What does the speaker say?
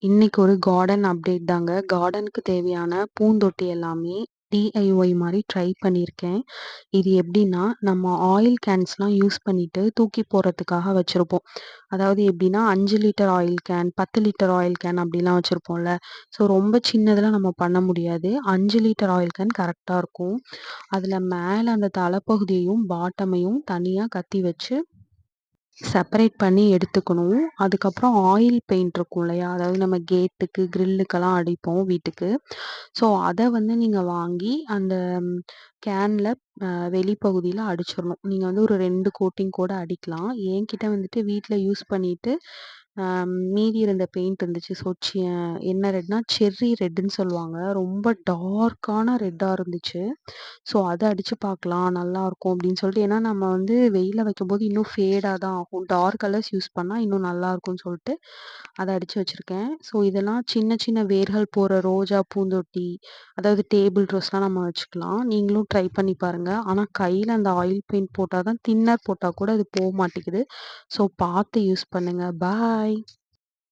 இன்னைக்கு ஒரு garden update தாங்க. கார்டனுக்கு தேவையான பூந்தொட்டி எல்லாமே டிஐஒய் மாரி ட்ரை பண்ணியிருக்கேன். இது எப்படின்னா, நம்ம ஆயில் கேன்ஸ்லாம் யூஸ் பண்ணிட்டு தூக்கி போடுறதுக்காக வச்சிருப்போம். அதாவது எப்படின்னா 5 litre oil can, 10 litre oil can அப்படிலாம் வச்சிருப்போம்ல. ஸோ ரொம்ப சின்னதெல்லாம் நம்ம பண்ண முடியாது. 5 லிட்டர் ஆயில் கேன் கரெக்ட்டா இருக்கும். அதில மேல அந்த தலைப்பகுதியையும், பாட்டமையும் தனியா கத்தி வச்சு செப்பரேட் பண்ணி எடுத்துக்கணும். அதுக்கப்புறம் ஆயில் பெயிண்ட் இருக்கும் இல்லையா? அதாவது நம்ம கேட்டுக்கு, கிரில்லுக்கெல்லாம் அடிப்போம் வீட்டுக்கு. ஸோ, அத வந்து நீங்க வாங்கி அந்த கேன்ல வெளிப்பகுதியில அடிச்சிரணும். நீங்க வந்து ஒரு 2 கோட்டிங் கூட அடிக்கலாம். என்கிட்ட வந்துட்டு வீட்ல யூஸ் பண்ணிட்டு, மீதி இருந்த பெயிண்ட் இருந்துச்சு. ஸோ, என்ன ரெட்னா செர்ரி ரெட்டுன்னு சொல்லுவாங்க. ரொம்ப டார்க்கான ரெட்டா இருந்துச்சு. ஸோ, அத அடிச்சு பார்க்கலாம். நல்லாருக்கும் அப்படின்னு சொல்லிட்டு ஏன்னா நம்ம வந்து வெயில்ல வைக்கும்போது இன்னும் ஃபேடா தான் ஆகும். டார்க் கலர்ஸ் யூஸ் பண்ணா இன்னும் நல்லாருக்கும்னு சொல்லிட்டு, அத அடிச்சு வச்சிருக்கேன். ஸோ, இதெல்லாம் சின்ன சின்ன வேர்கள் போற ரோஜா பூந்தொட்டி, அதாவது டேபிள் ரோஸ்லாம் நம்ம வச்சுக்கலாம். நீங்களும் ட்ரை பண்ணி பாருங்க. ஆனா கையில அந்த ஆயில் பெயிண்ட் போட்டா தான் தின்னர் போட்டா கூட அது போ மாட்டேங்குது. ஸோ, பார்த்து யூஸ் பண்ணுங்க. பாய்.